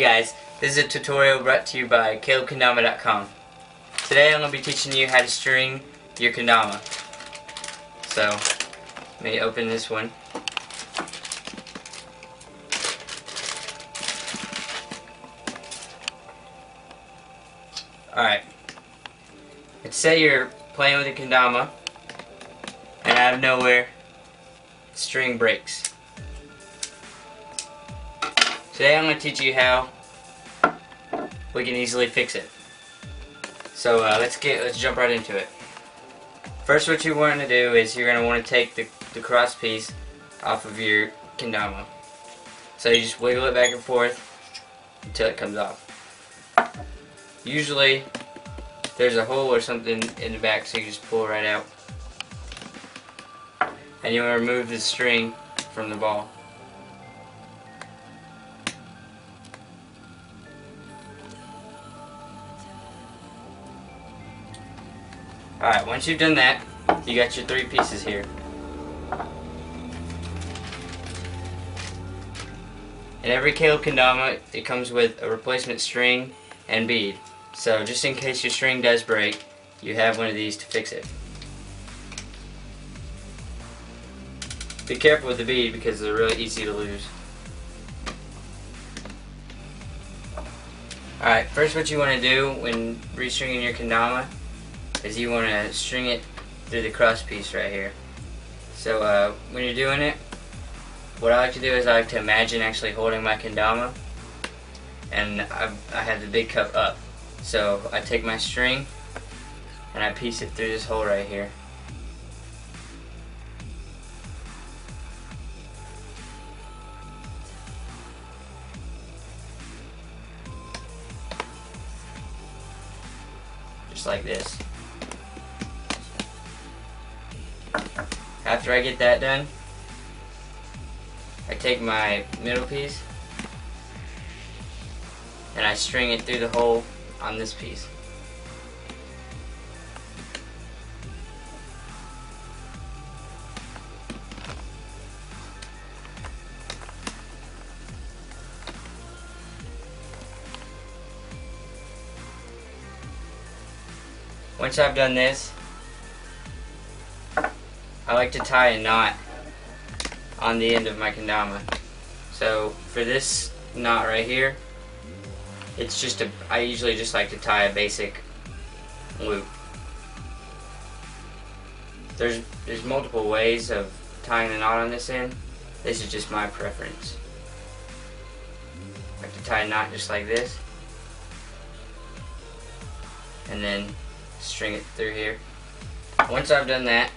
guys, this is a tutorial brought to you by KalebKendama.com. Today I'm going to be teaching you how to string your kendama. So, let me open this one. Alright, let's say you're playing with a kendama and out of nowhere the string breaks. Today I'm going to teach you how we can easily fix it. So let's jump right into it. First, what you want to do is you're going to want to take the cross piece off of your kendama. So you just wiggle it back and forth until it comes off. Usually there's a hole or something in the back, so you just pull right out. And you want to remove the string from the ball. Alright, once you've done that, you got your three pieces here. In every Kaleb kendama, it comes with a replacement string and bead. So just in case your string does break, you have one of these to fix it. Be careful with the bead because they're really easy to lose. Alright, first what you want to do when restringing your kendama is you want to string it through the cross piece right here. So when you're doing it, what I like to do is I like to imagine actually holding my kendama, and I have the big cup up. So I take my string and I piece it through this hole right here. Just like this. After I get that done, I take my middle piece and I string it through the hole on this piece. Once I've done this, I like to tie a knot on the end of my kendama. So for this knot right here, it's just I usually just like to tie a basic loop. There's multiple ways of tying the knot on this end. This is just my preference. I like to tie a knot just like this, and then string it through here. Once I've done that,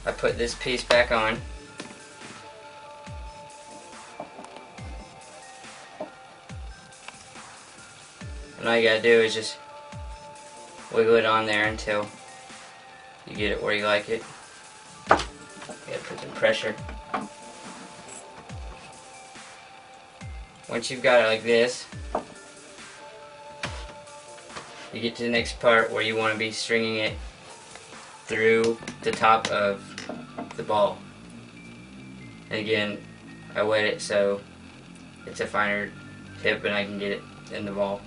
I put this piece back on. And all you gotta do is just wiggle it on there until you get it where you like it. You gotta put some pressure. Once you've got it like this, you get to the next part where you want to be stringing it through the top of the ball. And again, I wet it so it's a finer tip and I can get it in the ball.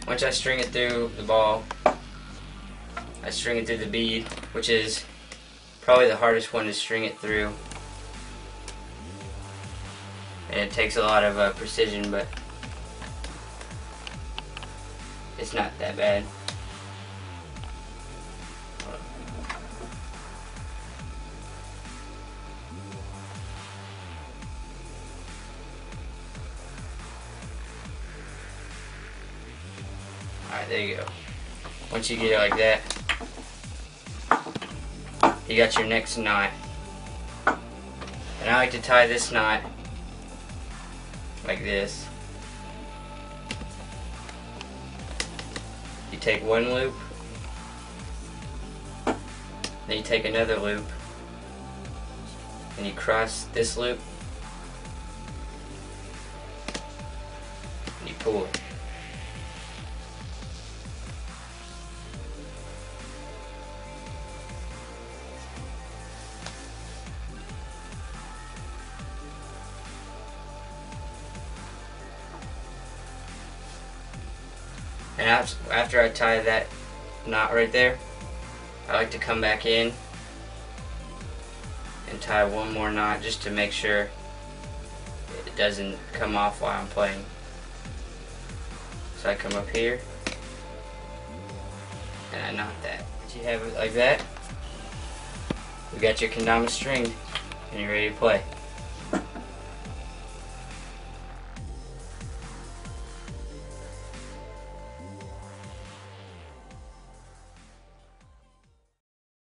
Once I string it through the ball, I string it through the bead, which is probably the hardest one to string it through. And it takes a lot of precision, but it's not that bad. Alright, there you go. Once you get it like that, you got your next knot. And I like to tie this knot like this. You take one loop, then you take another loop, and you cross this loop, and you pull it. And after I tie that knot right there, I like to come back in and tie one more knot just to make sure it doesn't come off while I'm playing. So I come up here and I knot that. Once you have it like that, you got your kendama string and you're ready to play.